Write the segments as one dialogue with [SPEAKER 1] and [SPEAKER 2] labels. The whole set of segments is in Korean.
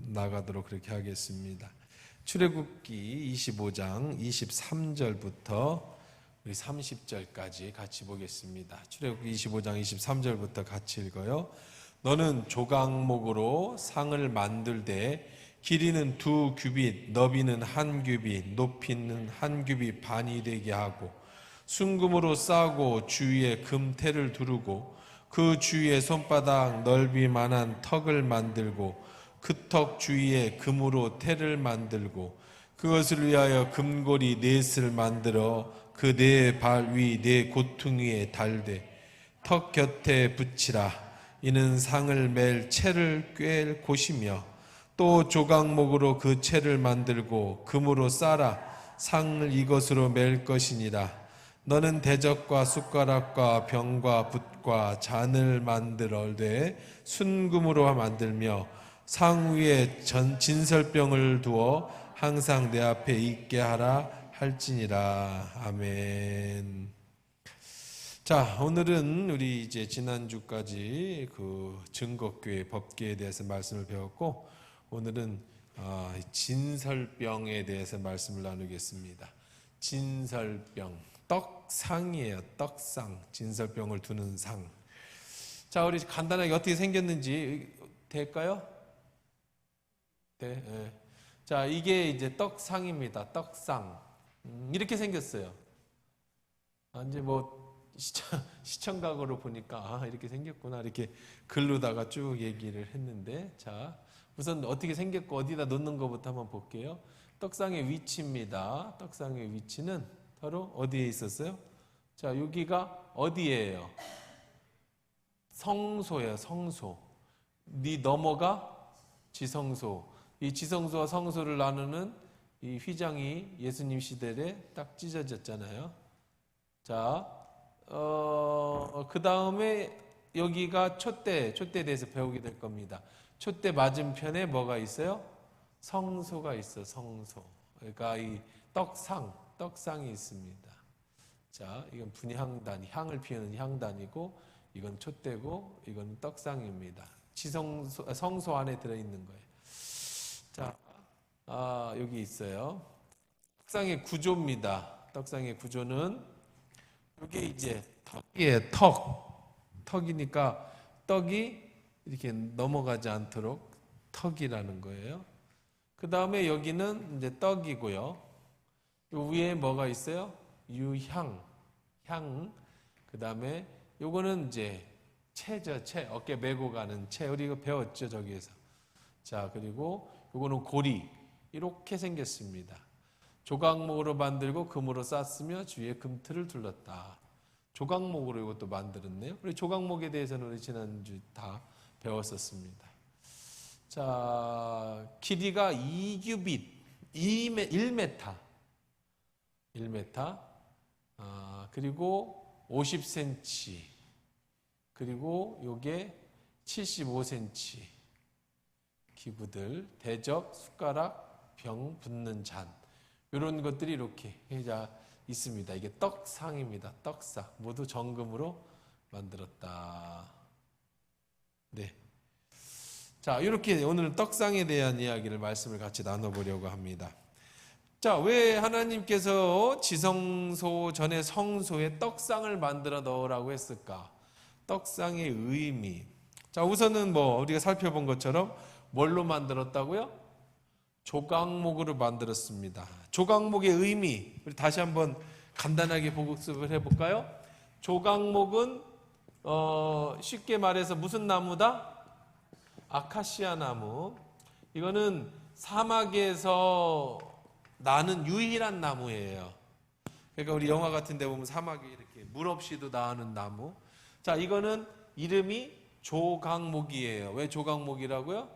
[SPEAKER 1] 나가도록 그렇게 하겠습니다. 출애굽기 25장 23절부터 우리 30절까지 같이 보겠습니다. 출애굽기 25장 23절부터 같이 읽어요. 너는 조각목으로 상을 만들되 길이는 2규빗, 너비는 1규빗, 높이는 1규빗 반이 되게 하고 순금으로 싸고 주위에 금테를 두르고 그 주위에 손바닥 넓이만한 턱을 만들고 그 턱 주위에 금으로 테를 만들고 그것을 위하여 금고리 넷을 만들어 그 네 발 위 네 고퉁이에 달되 턱 곁에 붙이라. 이는 상을 맬 채를 꿰 곳이며 또 조각목으로 그 채를 만들고 금으로 싸라. 상을 이것으로 맬 것이니라. 너는 대적과 숟가락과 병과 붓과 잔을 만들어되 순금으로 만들며 상 위에 진설병을 두어 항상 내 앞에 있게 하라 할지니라. 아멘. 자, 오늘은 우리 이제 지난주까지 그 증거교회 법궤에 대해서 말씀을 배웠고, 오늘은 진설병에 대해서 말씀을 나누겠습니다. 진설병, 떡상이에요. 떡상, 진설병을 두는 상. 자, 우리 간단하게 어떻게 생겼는지 될까요? 네. 자, 이게 이제 떡상입니다. 떡상. 이렇게 생겼어요. 이제 뭐 시청각으로 보니까 이렇게 생겼구나 이렇게 글로다가 쭉 얘기를 했는데, 자, 우선 어떻게 생겼고 어디다 놓는 것부터 한번 볼게요. 떡상의 위치입니다. 떡상의 위치는 바로 어디에 있었어요? 자, 여기가 어디예요? 성소예요. 성소. 네 넘어가 지성소. 이 지성소와 성소를 나누는 이 휘장이 예수님 시대에 딱 찢어졌잖아요. 자, 그 다음에 여기가 촛대에 대해서 배우게 될 겁니다. 촛대 맞은편에 뭐가 있어요? 성소가 있어. 성소. 그러니까 이 떡상이 있습니다. 자, 이건 분향단, 향을 피우는 향단이고, 이건 촛대고, 이건 떡상입니다. 성소 안에 들어있는 거예요. 자, 여기 있어요. 떡상의 구조입니다. 떡상의 구조는 이게 이제 턱이에요. 턱이니까 떡이 이렇게 넘어가지 않도록 턱이라는 거예요. 그 다음에 여기는 이제 떡이고요. 요 위에 뭐가 있어요? 유향, 그 다음에 요거는 이제 채죠. 채, 어깨 메고 가는 채. 우리 이거 배웠죠, 저기에서. 자, 그리고 요거는 고리. 이렇게 생겼습니다. 조각목으로 만들고 금으로 쌌으며 주위에 금틀을 둘렀다. 조각목으로 이것도 만들었네요. 우리 조각목에 대해서는 우리 지난주 다 배웠었습니다. 자, 길이가 2규빗, 1m, 그리고 50cm, 그리고 요게 75cm 기구들, 대접, 숟가락, 병, 붓는 잔, 이런 것들이 이렇게 있습니다. 이게 떡상입니다. 떡상. 모두 정금으로 만들었다. 네. 자, 이렇게 오늘은 떡상에 대한 이야기를 말씀을 같이 나눠보려고 합니다. 자, 왜 하나님께서 지성소 전에 성소에 떡상을 만들어 넣으라고 했을까? 떡상의 의미. 자, 우선은 뭐 우리가 살펴본 것처럼 뭘로 만들었다고요? 조각목으로 만들었습니다. 조각목의 의미, 우리 다시 한번 간단하게 복습을 해볼까요? 조각목은 쉽게 말해서 무슨 나무다? 아카시아 나무. 이거는 사막에서 나는 유일한 나무예요. 그러니까 우리 영화 같은 데 보면 사막에 이렇게 물 없이도 나는 나무. 자, 이거는 이름이 조각목이에요. 왜 조각목이라고요?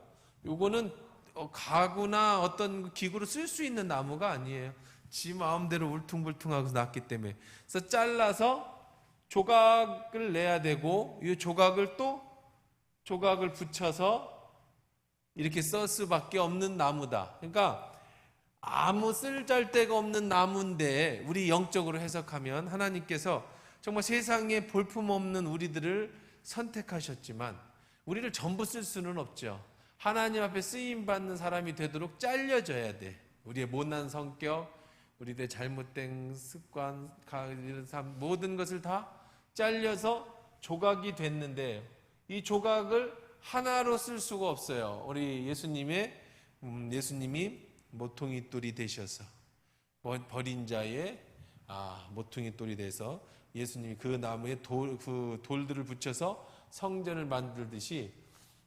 [SPEAKER 1] 요거는 가구나 어떤 기구로 쓸 수 있는 나무가 아니에요. 지 마음대로 울퉁불퉁하고 났기 때문에. 그래서 잘라서 조각을 내야 되고, 이 조각을 붙여서 이렇게 쓸 수밖에 없는 나무다. 그러니까 아무 쓸데가 없는 나무인데, 우리 영적으로 해석하면 하나님께서 정말 세상에 볼품없는 우리들을 선택하셨지만 우리를 전부 쓸 수는 없죠. 하나님 앞에 쓰임 받는 사람이 되도록 잘려져야 돼. 우리의 못난 성격, 우리의 잘못된 습관, 이런 삶, 모든 것을 다 잘려서 조각이 됐는데 이 조각을 하나로 쓸 수가 없어요. 우리 예수님이 모퉁이 돌이 되셔서 버린 자의 모퉁이 돌이 돼서 예수님이 그 나무에 그 돌들을 붙여서 성전을 만들듯이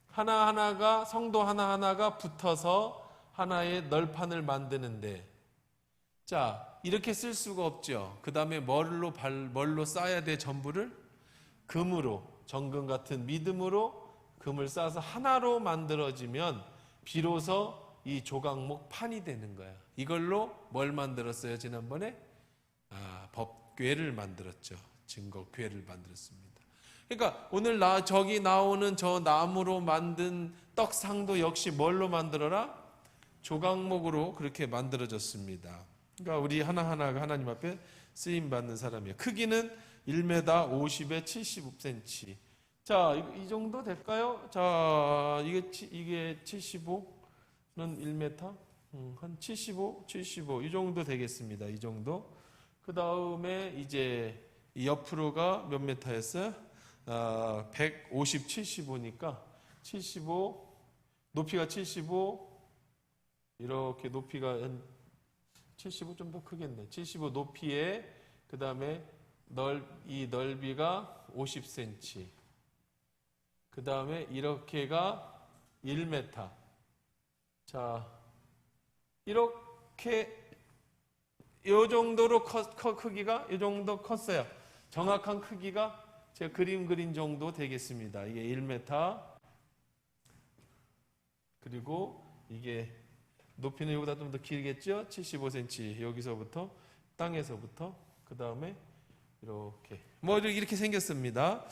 [SPEAKER 1] 하나하나가 성도 하나하나가 붙어서 하나의 널판을 만드는데 자 이렇게 쓸 수가 없죠. 그 다음에 뭘로 쌓아야 돼? 전부를 금으로 정금 같은 믿음으로 금을 쌓아서 하나로 만들어지면 비로소 이 조각목 판이 되는 거야. 이걸로 뭘 만들었어요? 지난번에 법궤를 만들었죠. 증거궤를 만들었습니다. 그러니까 오늘 저기 나오는 저 나무로 만든 떡상도 역시 뭘로 만들어라? 조각목으로 그렇게 만들어졌습니다. 그러니까 우리 하나하나가 하나님 앞에 쓰임 받는 사람이에요. 크기는 1m 50에 75cm. 자, 이 정도 될까요? 자, 이게 75는 1m? 한 75 이 정도 되겠습니다. 이 정도. 그 다음에 이제 이 옆으로가 몇 m였어요? 150, 75니까 75, 높이가 75, 이렇게 높이가 한 75 좀 더 크겠네. 75 높이에 그 다음에 이 넓이가 50cm. 그 다음에 이렇게가 1m. 자, 이렇게 요 정도로 크기가 이 정도 컸어요. 정확한 크기가 제가 그린 정도 되겠습니다. 이게 1m. 그리고 이게 높이는 이거보다 좀 더 길겠죠? 75cm. 여기서부터 땅에서부터 그 다음에 이렇게 이렇게 생겼습니다.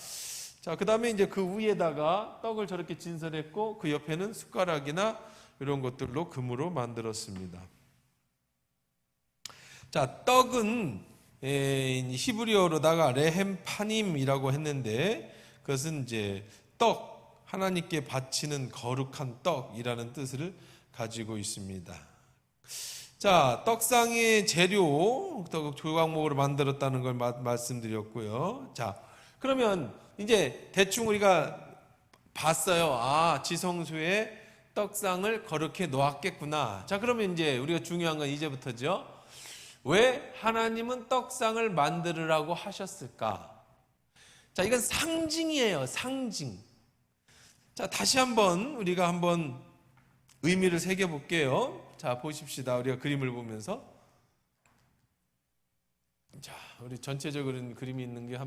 [SPEAKER 1] 자, 그 다음에 이제 그 위에다가 떡을 저렇게 진설했고 그 옆에는 숟가락이나 이런 것들로 금으로 만들었습니다. 자, 떡은 히브리어로다가 레헴파님이라고 했는데 그것은 이제 떡, 하나님께 바치는 거룩한 떡이라는 뜻을 가지고 있습니다. 자, 떡상의 재료, 조각목으로 만들었다는 걸 말씀드렸고요. 자, 그러면 이제 대충 우리가 봤어요. 지성소에 떡상을 거룩해 놓았겠구나. 자, 그러면 이제 우리가 중요한 건 이제부터죠. 왜 하나님은 떡상을 만들으라고 하셨을까? 자, 이건 상징이에요. 상징. 자, 다시 한번 우리가 한번 의미를 새겨볼게요. 자, 보십시다. 우리가 그림을 보면서. 자, 우리 전체적으로 그림이 있는가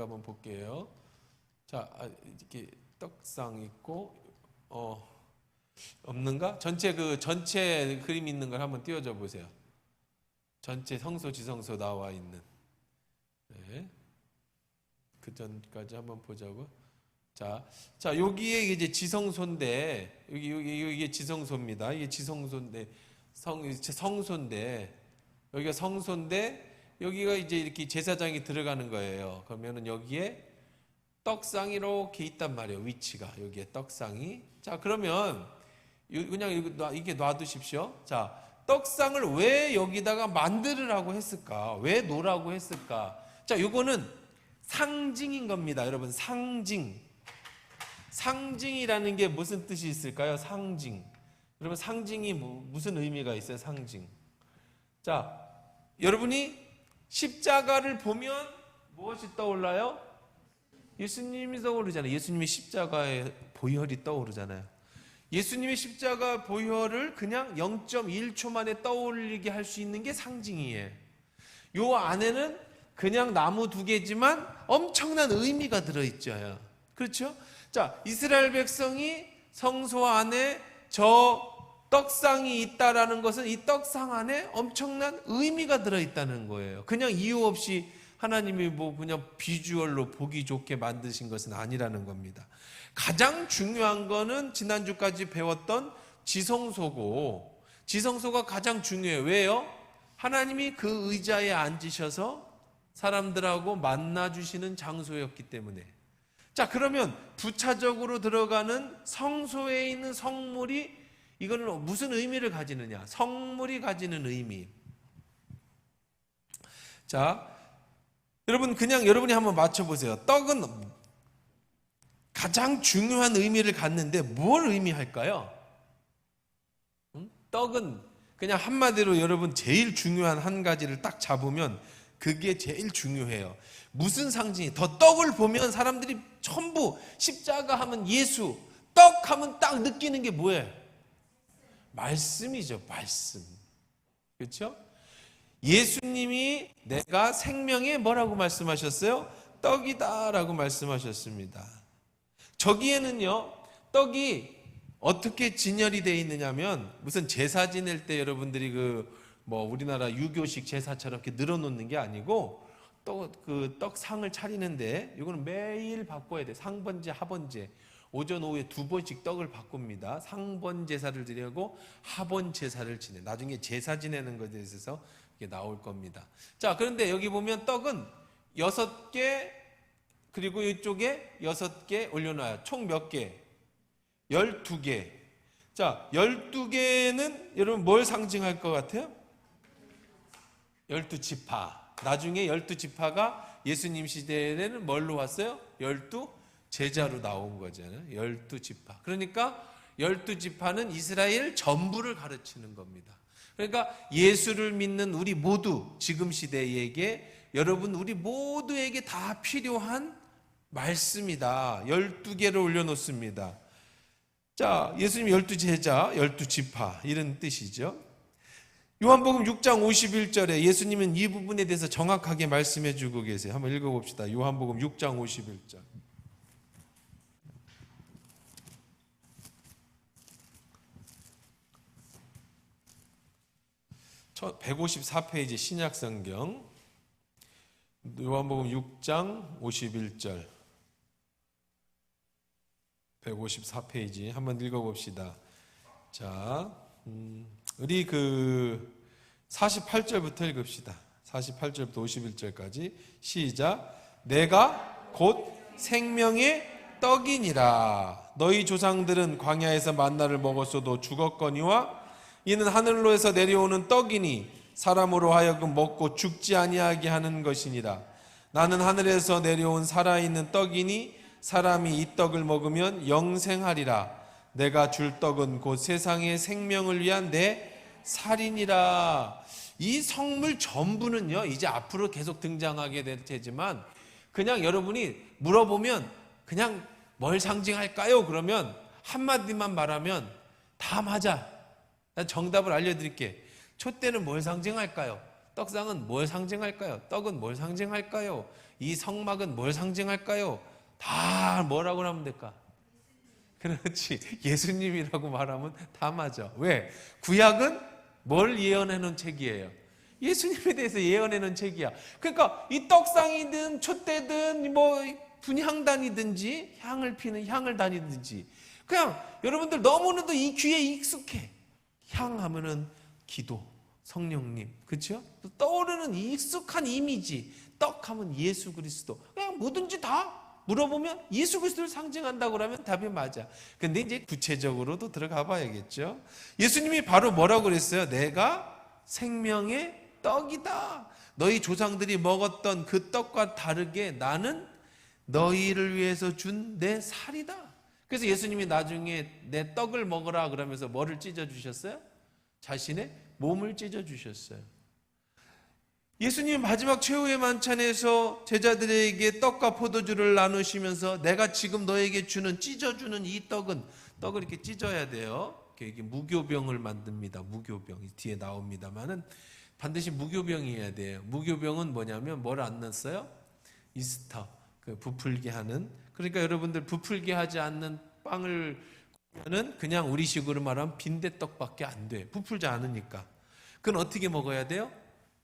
[SPEAKER 1] 한번 볼게요. 자, 이렇게 떡상 있고, 없는가? 전체 그림 있는 걸 한번 띄워줘 보세요. 전체 성소, 지성소 나와 있는. 네. 그 전까지 한번 보자고. 자, 여기에 이제 지성소인데, 이게 지성소입니다. 이게 지성소인데, 성소인데, 여기가 성소인데, 여기가 이제 이렇게 제사장이 들어가는 거예요. 그러면은 여기에 떡상이 이렇게 있단 말이에요. 위치가. 여기에 떡상이. 자, 그러면, 그냥 이게 놔두십시오. 자, 떡상을 왜 여기다가 만들으라고 했을까? 왜 놓으라고 했을까? 자, 요거는 상징인 겁니다. 여러분, 상징. 상징이라는 게 무슨 뜻이 있을까요? 상징. 여러분, 상징이 무슨 의미가 있어요? 상징. 자, 여러분이 십자가를 보면 무엇이 떠올라요? 예수님이 떠오르잖아요. 예수님의 십자가의 보혈이 떠오르잖아요. 예수님의 십자가 보혈을 그냥 0.1초 만에 떠올리게 할 수 있는 게 상징이에요. 요 안에는 그냥 나무 2개지만 엄청난 의미가 들어있죠. 그렇죠? 자, 이스라엘 백성이 성소 안에 저 떡상이 있다라는 것은 이 떡상 안에 엄청난 의미가 들어있다는 거예요. 그냥 이유 없이 하나님이 그냥 비주얼로 보기 좋게 만드신 것은 아니라는 겁니다. 가장 중요한 거는 지난주까지 배웠던 지성소고, 지성소가 가장 중요해요. 왜요? 하나님이 그 의자에 앉으셔서 사람들하고 만나주시는 장소였기 때문에. 자, 그러면 부차적으로 들어가는 성소에 있는 성물이 이거는 무슨 의미를 가지느냐? 성물이 가지는 의미. 자, 여러분 그냥 여러분이 한번 맞춰보세요. 떡은 가장 중요한 의미를 갖는데 뭘 의미할까요? 떡은 그냥 한마디로 여러분 제일 중요한 한 가지를 딱 잡으면 그게 제일 중요해요. 무슨 상징이? 더 떡을 보면 사람들이 전부 십자가 하면 예수, 떡 하면 딱 느끼는 게 뭐예요? 말씀이죠. 말씀. 그렇죠? 예수님이 내가 생명의 뭐라고 말씀하셨어요? 떡이다라고 말씀하셨습니다. 저기에는요, 떡이 어떻게 진열이 되어 있느냐면 무슨 제사 지낼 때 여러분들이 우리나라 유교식 제사처럼 이렇게 늘어놓는 게 아니고 또 그 떡상을 차리는데 이거는 매일 바꿔야 돼. 상번제, 하번제. 오전 오후에 2번씩 떡을 바꿉니다. 상번 제사를 드리고 하번 제사를 지내. 나중에 제사 지내는 것에 대해서 이게 나올 겁니다. 자, 그런데 여기 보면 떡은 6개 그리고 이쪽에 6개 올려놔요. 총 몇 개? 12개. 자, 12개는 여러분 뭘 상징할 것 같아요? 12지파. 나중에 12지파가 예수님 시대에는 뭘로 왔어요? 12제자로 나온 거잖아요. 12지파. 그러니까 12지파는 이스라엘 전부를 가르치는 겁니다. 그러니까 예수를 믿는 우리 모두 지금 시대에게 여러분 우리 모두에게 다 필요한 말씀이다. 12개를 올려놓습니다. 자, 예수님 12제자, 12지파 이런 뜻이죠. 요한복음 6장 51절에 예수님은 이 부분에 대해서 정확하게 말씀해 주고 계세요. 한번 읽어봅시다. 요한복음 6장 51절. 154페이지 신약성경 요한복음 6장 51절 154페이지 한번 읽어봅시다. 자, 우리 48절부터 읽읍시다. 48절부터 51절까지 시작. 내가 곧 생명의 떡이니라. 너희 조상들은 광야에서 만나를 먹었어도 죽었거니와 이는 하늘로에서 내려오는 떡이니 사람으로 하여금 먹고 죽지 아니하게 하는 것이니라. 나는 하늘에서 내려온 살아있는 떡이니 사람이 이 떡을 먹으면 영생하리라. 내가 줄 떡은 곧 세상의 생명을 위한 내 살이니라. 이 성물 전부는요 이제 앞으로 계속 등장하게 될 테지만 그냥 여러분이 물어보면 그냥 뭘 상징할까요? 그러면 한마디만 말하면 다 맞아. 난 정답을 알려드릴게. 촛대는 뭘 상징할까요? 떡상은 뭘 상징할까요? 떡은 뭘 상징할까요? 이 성막은 뭘 상징할까요? 다 뭐라고 하면 될까? 그렇지. 예수님이라고 말하면 다 맞아. 왜? 구약은 뭘 예언해 놓은 책이에요? 예수님에 대해서 예언해 놓은 책이야. 그러니까 이 떡상이든 촛대든 분향단이든지 향을 피는 향을단이든지 그냥 여러분들 너무나도 이 귀에 익숙해. 향하면은 기도, 성령님, 그렇죠? 떠오르는 익숙한 이미지. 떡하면 예수 그리스도. 그냥 뭐든지 다 물어보면 예수 그리스도를 상징한다고 그러면 답이 맞아. 근데 이제 구체적으로도 들어가 봐야겠죠. 예수님이 바로 뭐라고 그랬어요? 내가 생명의 떡이다. 너희 조상들이 먹었던 그 떡과 다르게 나는 너희를 위해서 준 내 살이다. 그래서 예수님이 나중에 내 떡을 먹으라 그러면서 뭐를 찢어 주셨어요? 자신의 몸을 찢어 주셨어요. 예수님 마지막 최후의 만찬에서 제자들에게 떡과 포도주를 나누시면서 내가 지금 너에게 주는 찢어주는 이 떡은 떡을 이렇게 찢어야 돼요. 이게 무교병을 만듭니다. 무교병 뒤에 나옵니다만은 반드시 무교병이어야 돼요. 무교병은 뭐냐면 뭘 안 넣었어요? 이스터, 부풀게 하는. 그러니까 여러분들 부풀게 하지 않는 빵을 는 그냥 우리식으로 말하면 빈대떡밖에 안 돼. 부풀지 않으니까. 그건 어떻게 먹어야 돼요?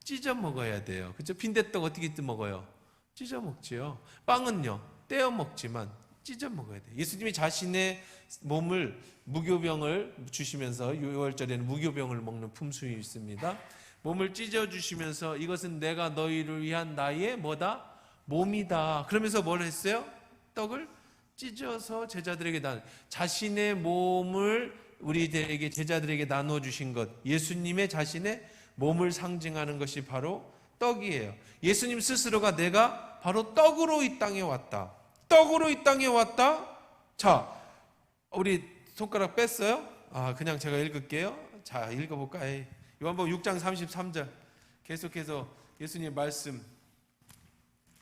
[SPEAKER 1] 찢어 먹어야 돼요. 그렇죠? 빈대떡 어떻게 먹어요? 찢어 먹지요. 빵은요, 떼어 먹지만 찢어 먹어야 돼요. 예수님이 자신의 몸을 무교병을 주시면서 6월절에는 무교병을 먹는 품순이 있습니다. 몸을 찢어 주시면서 이것은 내가 너희를 위한 나의 뭐다? 몸이다. 그러면서 뭘 했어요? 떡을 찢어서 제자들에게 자신의 몸을 우리들에게 제자들에게 나누어 주신 것, 예수님의 자신의 몸을 상징하는 것이 바로 떡이에요. 예수님 스스로가 내가 바로 떡으로 이 땅에 왔다. 떡으로 이 땅에 왔다. 자, 우리 손가락 뺐어요? 그냥 제가 읽을게요. 자, 읽어볼까? 요한복음 6장 33절 계속해서 예수님 말씀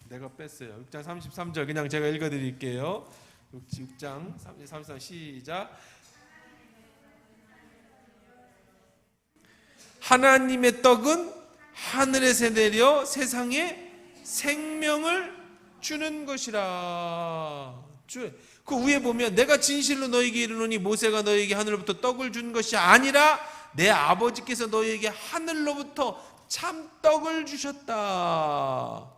[SPEAKER 1] 내가 뺐어요. 6장 33절 그냥 제가 읽어드릴게요. 6장 33 시작. 하나님의 떡은 하늘에서 내려 세상에 생명을 주는 것이라. 그 위에 보면 내가 진실로 너에게 이르노니 모세가 너에게 하늘로부터 떡을 준 것이 아니라 내 아버지께서 너에게 하늘로부터 참떡을 주셨다.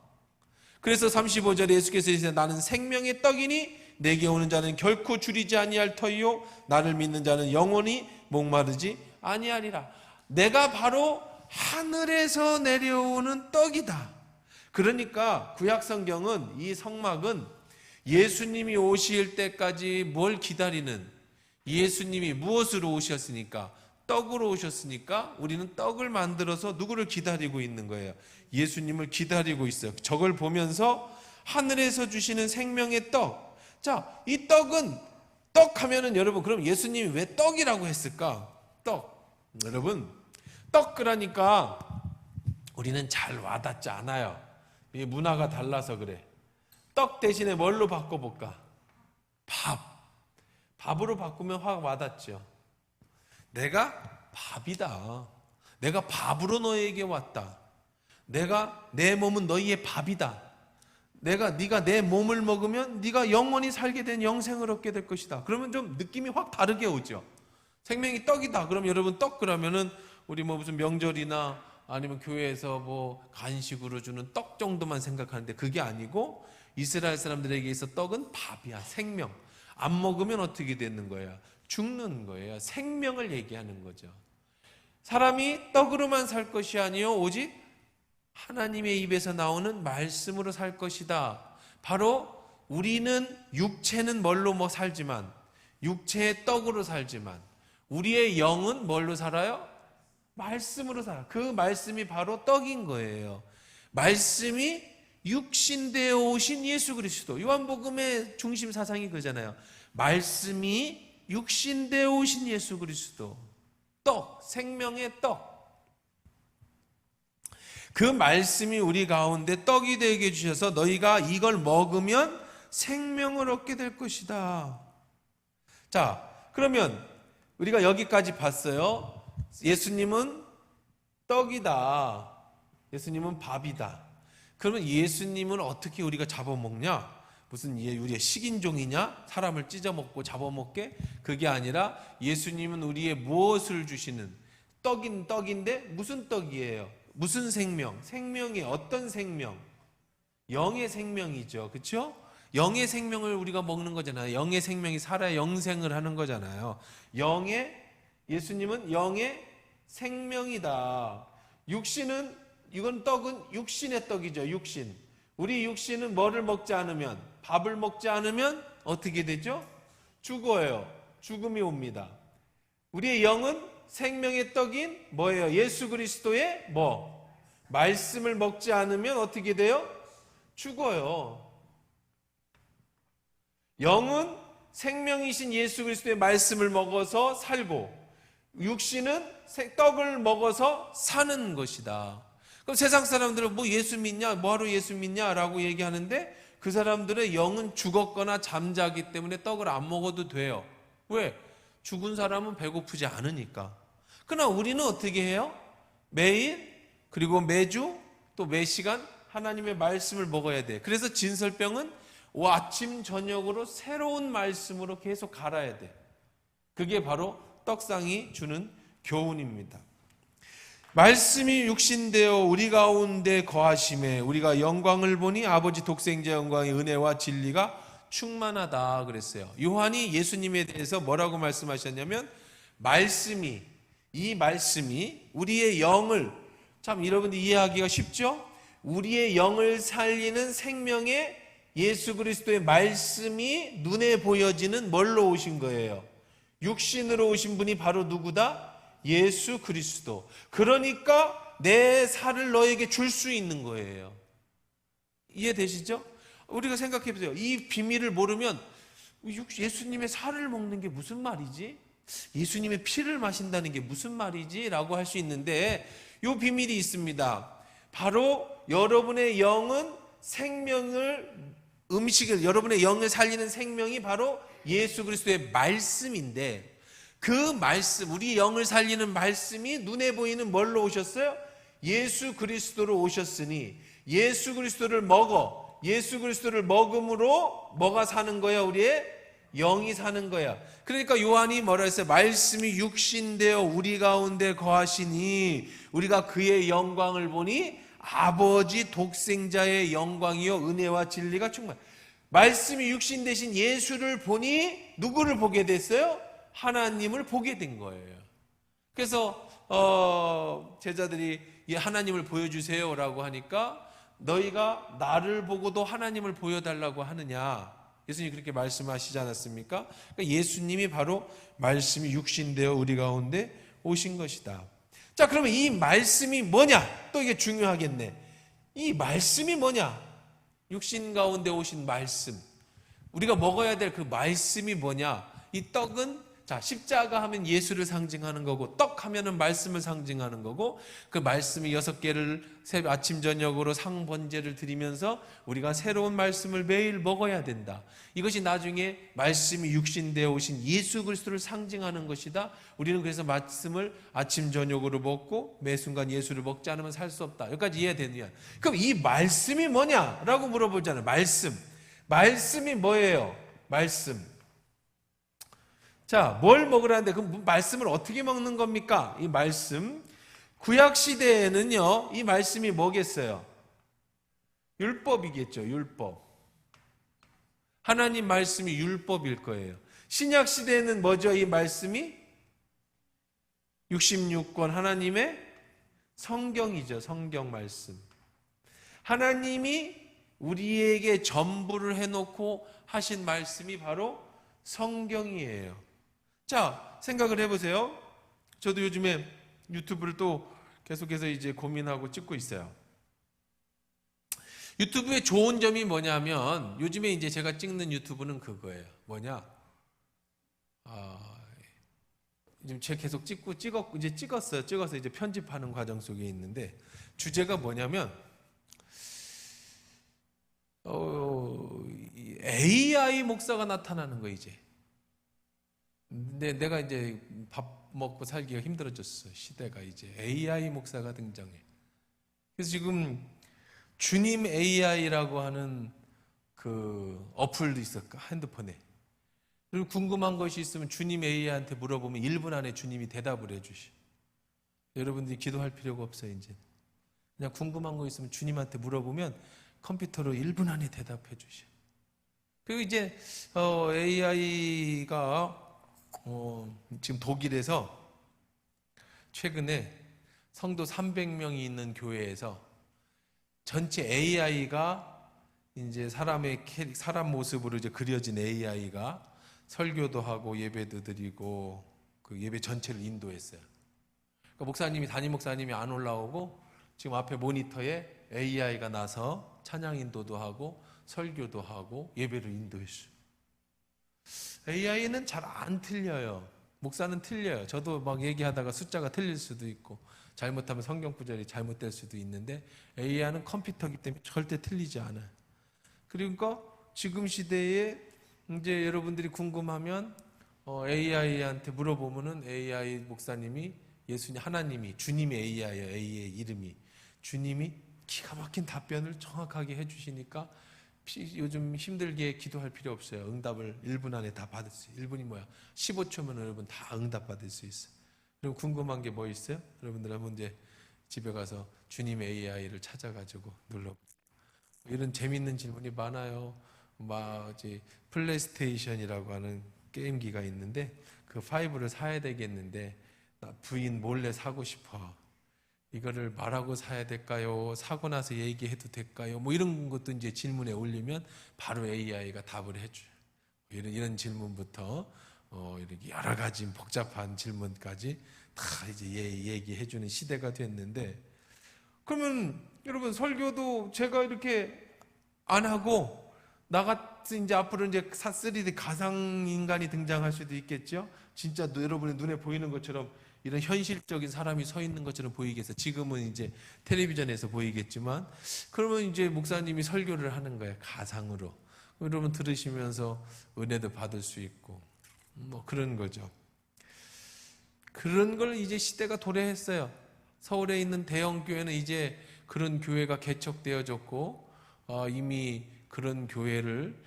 [SPEAKER 1] 그래서 35절에 예수께서 이르시되 나는 생명의 떡이니 내게 오는 자는 결코 줄이지 아니할 터이요 나를 믿는 자는 영원히 목마르지 아니하리라. 내가 바로 하늘에서 내려오는 떡이다. 그러니까 구약성경은 이 성막은 예수님이 오실 때까지 뭘 기다리는, 예수님이 무엇으로 오셨으니까, 떡으로 오셨으니까 우리는 떡을 만들어서 누구를 기다리고 있는 거예요? 예수님을 기다리고 있어요. 저걸 보면서 하늘에서 주시는 생명의 떡. 자, 이 떡은, 떡 하면은 여러분 그럼 예수님이 왜 떡이라고 했을까? 떡. 여러분 떡 그러니까 우리는 잘 와닿지 않아요. 이 문화가 달라서 그래. 떡 대신에 뭘로 바꿔볼까? 밥으로 바꾸면 확 와닿죠. 내가 밥이다. 내가 밥으로 너에게 왔다. 내 몸은 너희의 밥이다. 네가 내 몸을 먹으면 네가 영원히 살게 된 영생을 얻게 될 것이다. 그러면 좀 느낌이 확 다르게 오죠. 생명이 떡이다. 그럼 여러분 떡 그러면은 우리 무슨 명절이나 아니면 교회에서 간식으로 주는 떡 정도만 생각하는데 그게 아니고 이스라엘 사람들에게 있어 떡은 밥이야. 생명. 안 먹으면 어떻게 되는 거야? 죽는 거예요. 생명을 얘기하는 거죠. 사람이 떡으로만 살 것이 아니요 오직 하나님의 입에서 나오는 말씀으로 살 것이다. 바로 우리는 육체는 뭘로 살지만, 육체의 떡으로 살지만 우리의 영은 뭘로 살아요? 말씀으로 살아. 그 말씀이 바로 떡인 거예요. 말씀이 육신되어 오신 예수 그리스도. 요한복음의 중심 사상이 그잖아요. 말씀이 육신되어 오신 예수 그리스도. 떡, 생명의 떡. 그 말씀이 우리 가운데 떡이 되게 주셔서 너희가 이걸 먹으면 생명을 얻게 될 것이다. 자, 그러면 우리가 여기까지 봤어요. 예수님은 떡이다. 예수님은 밥이다. 그러면 예수님은 어떻게 우리가 잡아먹냐? 무슨 우리의 식인종이냐? 사람을 찢어먹고 잡아먹게? 그게 아니라 예수님은 우리의 무엇을 주시는 떡인데 무슨 떡이에요? 무슨 생명? 생명이 어떤 생명? 영의 생명이죠. 그렇죠? 영의 생명을 우리가 먹는 거잖아요. 영의 생명이 살아야 영생을 하는 거잖아요. 예수님은 영의 생명이다. 육신은, 이건 떡은 육신의 떡이죠. 육신. 우리 육신은 뭐를 먹지 않으면, 밥을 먹지 않으면 어떻게 되죠? 죽어요. 죽음이 옵니다. 우리의 영은 생명의 떡인 뭐예요? 예수 그리스도의 말씀을 먹지 않으면 어떻게 돼요? 죽어요. 영은 생명이신 예수 그리스도의 말씀을 먹어서 살고, 육신은 떡을 먹어서 사는 것이다. 그럼 세상 사람들은 예수 믿냐? 뭐하러 예수 믿냐? 라고 얘기하는데 그 사람들의 영은 죽었거나 잠자기 때문에 떡을 안 먹어도 돼요. 왜? 죽은 사람은 배고프지 않으니까. 그러나 우리는 어떻게 해요? 매일 그리고 매주 또 매 시간 하나님의 말씀을 먹어야 돼. 그래서 진설병은 아침 저녁으로 새로운 말씀으로 계속 갈아야 돼. 그게 바로 떡상이 주는 교훈입니다. 말씀이 육신되어 우리 가운데 거하심에 우리가 영광을 보니 아버지 독생자 영광의 은혜와 진리가 충만하다 그랬어요. 요한이 예수님에 대해서 뭐라고 말씀하셨냐면 이 말씀이 우리의 영을, 참 여러분들 이해하기가 쉽죠? 우리의 영을 살리는 생명의 예수 그리스도의 말씀이 눈에 보여지는 뭘로 오신 거예요? 육신으로 오신 분이 바로 누구다? 예수 그리스도. 그러니까 내 살을 너에게 줄 수 있는 거예요. 이해되시죠? 우리가 생각해 보세요. 이 비밀을 모르면 예수님의 살을 먹는 게 무슨 말이지? 예수님의 피를 마신다는 게 무슨 말이지? 라고 할 수 있는데 이 비밀이 있습니다. 바로 여러분의 영은 여러분의 영을 살리는 생명이 바로 예수 그리스도의 말씀인데, 그 말씀, 우리 영을 살리는 말씀이 눈에 보이는 뭘로 오셨어요? 예수 그리스도로 오셨으니 예수 그리스도를 먹음으로 뭐가 사는 거야? 우리의 영이 사는 거야. 그러니까 요한이 뭐라 했어요? 말씀이 육신되어 우리 가운데 거하시니 우리가 그의 영광을 보니 아버지 독생자의 영광이요 은혜와 진리가 충만. 말씀이 육신 되신 예수를 보니 누구를 보게 됐어요? 하나님을 보게 된 거예요. 그래서 제자들이 하나님을 보여주세요라고 하니까 너희가 나를 보고도 하나님을 보여달라고 하느냐, 예수님이 그렇게 말씀하시지 않았습니까? 그러니까 예수님이 바로 말씀이 육신되어 우리 가운데 오신 것이다. 자, 그러면 이 말씀이 뭐냐? 또 이게 중요하겠네. 이 말씀이 뭐냐? 육신 가운데 오신 말씀, 우리가 먹어야 될 그 말씀이 뭐냐? 이 떡은 자, 십자가 하면 예수를 상징하는 거고, 떡 하면은 말씀을 상징하는 거고, 그 말씀이 6개를 아침 저녁으로 상번제를 드리면서 우리가 새로운 말씀을 매일 먹어야 된다. 이것이 나중에 말씀이 육신되어 오신 예수 그리스도를 상징하는 것이다. 우리는 그래서 말씀을 아침 저녁으로 먹고 매 순간 예수를 먹지 않으면 살 수 없다. 여기까지 이해되느냐? 그럼 이 말씀이 뭐냐라고 물어보잖아요. 말씀이 뭐예요? 말씀. 자, 뭘 먹으라는데 그럼 말씀을 어떻게 먹는 겁니까? 이 말씀. 구약 시대에는요, 이 말씀이 뭐겠어요? 율법이겠죠, 율법. 하나님 말씀이 율법일 거예요. 신약 시대에는 뭐죠? 이 말씀이 66권 하나님의 성경이죠, 성경 말씀. 하나님이 우리에게 전부를 해놓고 하신 말씀이 바로 성경이에요. 자, 생각을 해보세요. 저도 요즘에 유튜브를 또 계속해서 이제 고민하고 찍고 있어요. 유튜브의 좋은 점이 뭐냐면, 요즘에 이제 제가 찍는 유튜브는 그거예요. 뭐냐? 지금 제가 계속 찍어서 이제 편집하는 과정 속에 있는데, 주제가 뭐냐면, AI 목사가 나타나는 거 이제. 근데 내가 이제 밥 먹고 살기가 힘들어졌어. 시대가 이제 AI 목사가 등장해. 그래서 지금 주님 AI라고 하는 그 어플도 있을까? 핸드폰에. 그리고 궁금한 것이 있으면 주님 AI한테 물어보면 1분 안에 주님이 대답을 해주시. 여러분들이 기도할 필요가 없어요. 이제 그냥 궁금한 거 있으면 주님한테 물어보면 컴퓨터로 1분 안에 대답해 주셔. 그리고 이제 AI가 지금 독일에서 최근에 성도 300명이 있는 교회에서 전체 AI가 이제 사람 모습으로 이제 그려진 AI가 설교도 하고 예배도 드리고 그 예배 전체를 인도했어요. 그러니까 담임 목사님이 안 올라오고 지금 앞에 모니터에 AI가 나서 찬양 인도도 하고 설교도 하고 예배를 인도했어요. AI는 잘 안 틀려요. 목사는 틀려요. 저도 막 얘기하다가 숫자가 틀릴 수도 있고 잘못하면 성경 구절이 잘못될 수도 있는데 AI는 컴퓨터이기 때문에 절대 틀리지 않아요. 그러니까 지금 시대에 이제 여러분들이 궁금하면 AI한테 물어보면은 AI 목사님이 하나님이 주님의 AI예요. AI의 이름이 주님이 기가 막힌 답변을 정확하게 해주시니까 요즘 힘들게 기도할 필요 없어요. 응답을 1분 안에 다 받을 수 있어요. 1분이 뭐야? 15초면 여러분 다 응답 받을 수 있어요. 그럼 궁금한 게 뭐 있어요? 여러분들 한번 이제 집에 가서 주님의 AI를 찾아가지고 눌러. 이런 재밌는 질문이 많아요. 이제 플레이스테이션이라고 하는 게임기가 있는데 그 5를 사야 되겠는데 나 부인 몰래 사고 싶어. 이거를 말하고 사야 될까요? 사고 나서 얘기해도 될까요? 뭐 이런 것도 이제 질문에 올리면 바로 AI가 답을 해줘요. 이런 질문부터 이렇게 여러 가지 복잡한 질문까지 다 이제 얘기해주는 시대가 됐는데, 그러면 여러분 설교도 제가 이렇게 안 하고 나 같은 이제 앞으로 이제 3D 가상 인간이 등장할 수도 있겠죠. 진짜 여러분의 눈에 보이는 것처럼 이런 현실적인 사람이 서 있는 것처럼 보이겠어요. 지금은 이제 텔레비전에서 보이겠지만, 그러면 이제 목사님이 설교를 하는 거예요, 가상으로. 여러분 들으시면서 은혜도 받을 수 있고 뭐 그런 거죠. 그런 걸 이제 시대가 도래했어요. 서울에 있는 대형 교회는 이제 그런 교회가 개척되어졌고 이미 그런 교회를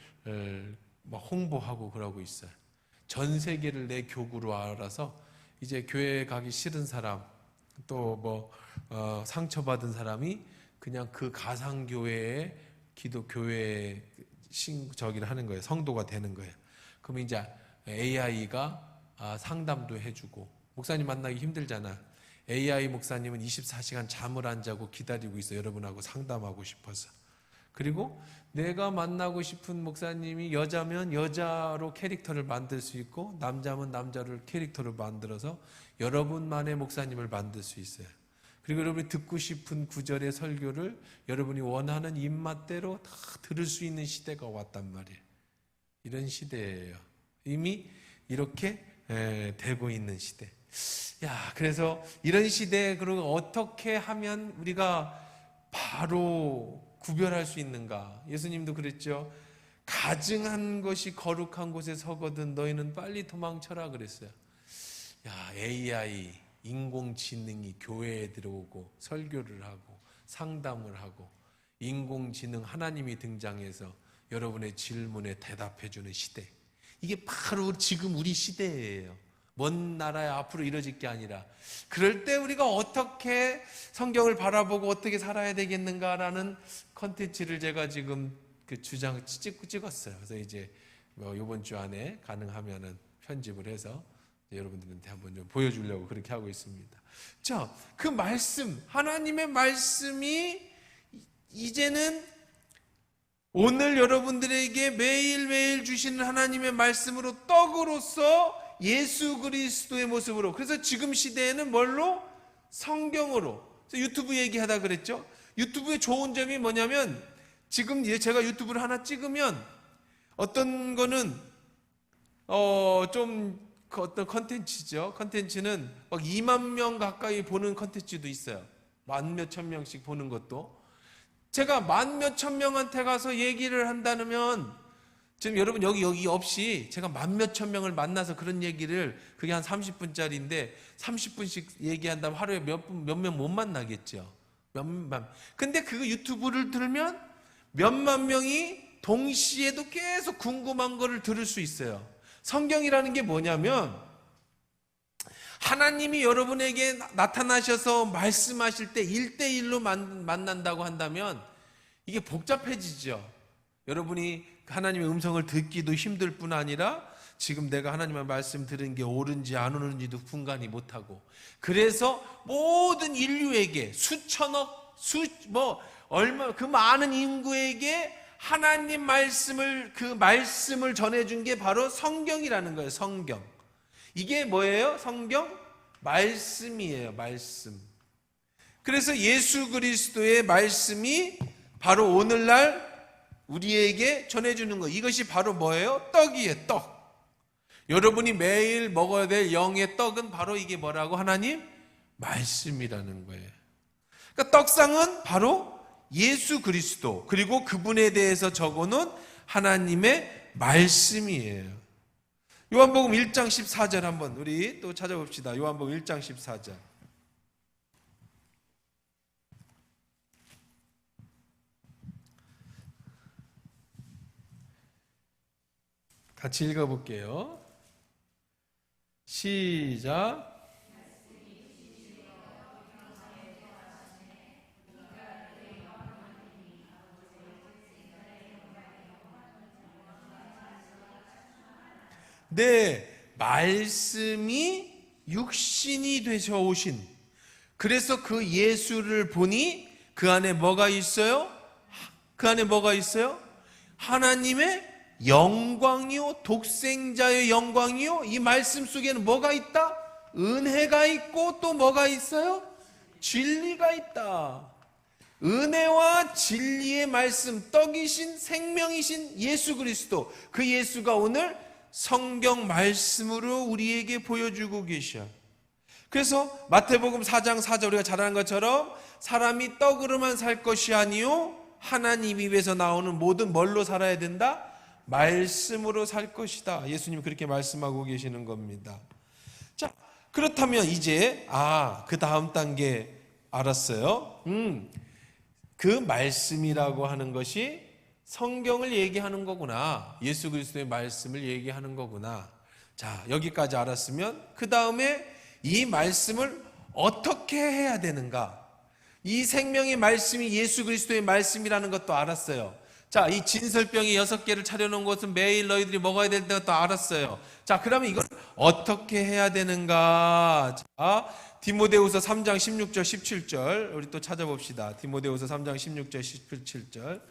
[SPEAKER 1] 홍보하고 그러고 있어요. 전 세계를 내 교구로 알아서 이제 교회 가기 싫은 사람, 또 뭐 상처받은 사람이 그냥 그 가상 교회에 기독교회에 저기를 하는 거예요. 성도가 되는 거예요. 그럼 이제 AI가 상담도 해주고, 목사님 만나기 힘들잖아. AI 목사님은 24시간 잠을 안 자고 기다리고 있어, 여러분하고 상담하고 싶어서. 그리고 내가 만나고 싶은 목사님이 여자면 여자로 캐릭터를 만들 수 있고, 남자면 남자를 캐릭터를 만들어서 여러분만의 목사님을 만들 수 있어요. 그리고 여러분이 듣고 싶은 구절의 설교를 여러분이 원하는 입맛대로 다 들을 수 있는 시대가 왔단 말이에요. 이런 시대예요. 이미 이렇게 되고 있는 시대. 그래서 이런 시대에 그리고 어떻게 하면 우리가 바로 구별할 수 있는가? 예수님도 그랬죠. 가증한 것이 거룩한 곳에 서거든 너희는 빨리 도망쳐라 그랬어요. AI, 인공지능이 교회에 들어오고 설교를 하고 상담을 하고, 인공지능 하나님이 등장해서 여러분의 질문에 대답해주는 시대. 이게 바로 지금 우리 시대예요. 먼 나라에 앞으로 이뤄질 게 아니라, 그럴 때 우리가 어떻게 성경을 바라보고 어떻게 살아야 되겠는가라는 컨텐츠를 제가 지금 그 주장 찍었어요. 그래서 이제 이번 주 안에 가능하면은 편집을 해서 여러분들한테 한번 좀 보여주려고 그렇게 하고 있습니다. 자, 그 말씀, 하나님의 말씀이 이제는 오늘 여러분들에게 매일매일 주시는 하나님의 말씀으로 떡으로서 예수 그리스도의 모습으로, 그래서 지금 시대에는 뭘로? 성경으로. 그래서 유튜브 얘기하다 그랬죠. 유튜브의 좋은 점이 뭐냐면, 지금 제가 유튜브를 하나 찍으면 어떤 거는 좀 어떤 컨텐츠죠. 컨텐츠는 막 2만 명 가까이 보는 컨텐츠도 있어요. 만 몇천 명씩 보는 것도. 제가 만 몇천 명한테 가서 얘기를 한다면, 지금 여러분 여기 없이 제가 만 몇천 명을 만나서 그런 얘기를, 그게 한 30분짜리인데 30분씩 얘기한다면 하루에 몇 명 못 만나겠죠. 근데 그 유튜브를 들으면 몇만 명이 동시에도 계속 궁금한 거를 들을 수 있어요. 성경이라는 게 뭐냐면, 하나님이 여러분에게 나타나셔서 말씀하실 때 1대1로 만난다고 한다면 이게 복잡해지죠. 여러분이 하나님의 음성을 듣기도 힘들 뿐 아니라 지금 내가 하나님의 말씀 들은 게 옳은지 안 옳은지도 분간이 못하고, 그래서 모든 인류에게 수천억 그 많은 인구에게 하나님 말씀을, 그 말씀을 전해준 게 바로 성경이라는 거예요. 성경. 이게 뭐예요? 성경? 말씀이에요. 말씀. 그래서 예수 그리스도의 말씀이 바로 오늘날 우리에게 전해주는 거, 이것이 바로 뭐예요? 떡이에요. 떡. 여러분이 매일 먹어야 될 영의 떡은 바로 이게 뭐라고? 하나님 말씀이라는 거예요. 그러니까 떡상은 바로 예수 그리스도, 그리고 그분에 대해서 적어놓은 하나님의 말씀이에요. 요한복음 1장 14절 한번 우리 또 찾아봅시다. 요한복음 1장 14절. 같이 읽어볼게요. 시작. 네, 말씀이 육신이 되셔 오신 그래서 그 예수를 보니 그 안에 뭐가 있어요? 그 안에 뭐가 있어요? 하나님의 영광이요, 독생자의 영광이요. 이 말씀 속에는 뭐가 있다? 은혜가 있고 또 뭐가 있어요? 진리가 있다. 은혜와 진리의 말씀, 떡이신 생명이신 예수 그리스도, 그 예수가 오늘 성경 말씀으로 우리에게 보여주고 계셔. 그래서 마태복음 4장 4절 우리가 잘 아는 것처럼 사람이 떡으로만 살 것이 아니요 하나님 입에서 나오는 모든 뭘로 살아야 된다? 말씀으로 살 것이다. 예수님이 그렇게 말씀하고 계시는 겁니다. 자, 그렇다면 이제 그 다음 단계 알았어요. 그 말씀이라고 하는 것이 성경을 얘기하는 거구나. 예수 그리스도의 말씀을 얘기하는 거구나. 자, 여기까지 알았으면 그 다음에 이 말씀을 어떻게 해야 되는가? 이 생명의 말씀이 예수 그리스도의 말씀이라는 것도 알았어요. 자, 이 진설병이 6개를 차려놓은 것은 매일 너희들이 먹어야 될 것도 알았어요. 자, 그러면 이걸 어떻게 해야 되는가? 자, 디모데후서 3장 16절 17절 우리 또 찾아봅시다. 디모데후서 3장 16절 17절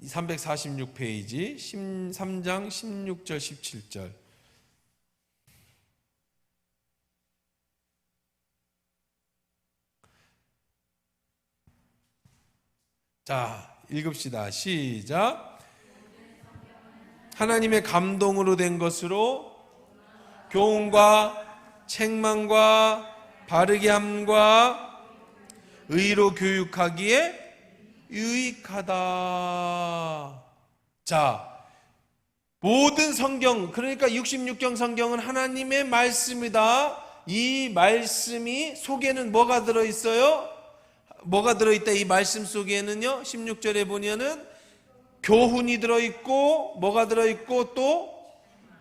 [SPEAKER 1] 346페이지 3장 16절 17절. 자, 읽읍시다. 시작. 하나님의 감동으로 된 것으로 교훈과 책망과 바르게 함과 의로 교육하기에 유익하다. 자, 모든 성경, 그러니까 66경 성경은 하나님의 말씀이다. 이 말씀이 속에는 뭐가 들어있어요? 뭐가 들어있다? 이 말씀 속에는요 16절에 보면은 교훈이 들어있고 뭐가 들어있고 또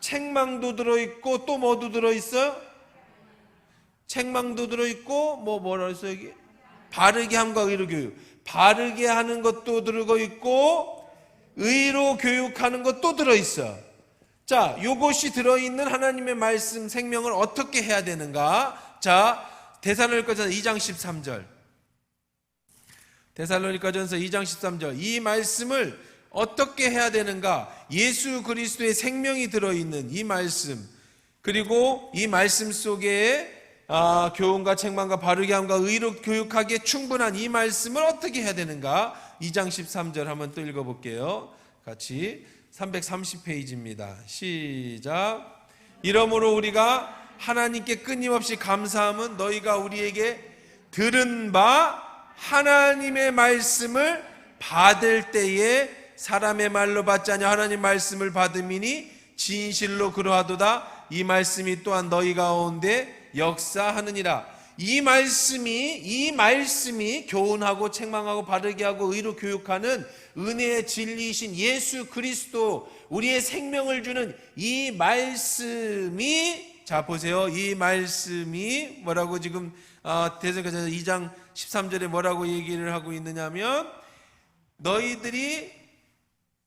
[SPEAKER 1] 책망도 들어있고 또 뭐도 들어있어요? 책망도 들어있고 뭐라 했어요 여기? 바르게 함과 의로 교육. 바르게 하는 것도 들어있고 의로 교육하는 것도 들어있어. 자, 요것이 들어있는 하나님의 말씀 생명을 어떻게 해야 되는가? 자, 데살로니가전서 2장 13절. 데살로니가전서 2장 13절. 이 말씀을 어떻게 해야 되는가? 예수 그리스도의 생명이 들어있는 이 말씀, 그리고 이 말씀 속에 교훈과 책망과 바르게 함과 의로 교육하기에 충분한 이 말씀을 어떻게 해야 되는가? 2장 13절 한번 또 읽어볼게요. 같이 330페이지입니다. 시작. 이러므로 우리가 하나님께 끊임없이 감사함은 너희가 우리에게 들은 바 하나님의 말씀을 받을 때에 사람의 말로 받지 아니하 하나님 말씀을 받음이니 진실로 그러하도다. 이 말씀이 또한 너희 가운데 역사하느니라. 이 말씀이 교훈하고 책망하고 바르게 하고 의로 교육하는 은혜의 진리이신 예수 그리스도, 우리의 생명을 주는 이 말씀이, 자 보세요. 이 말씀이 뭐라고 지금 데살로니가전서 2장 13절에 뭐라고 얘기를 하고 있느냐면, 너희들이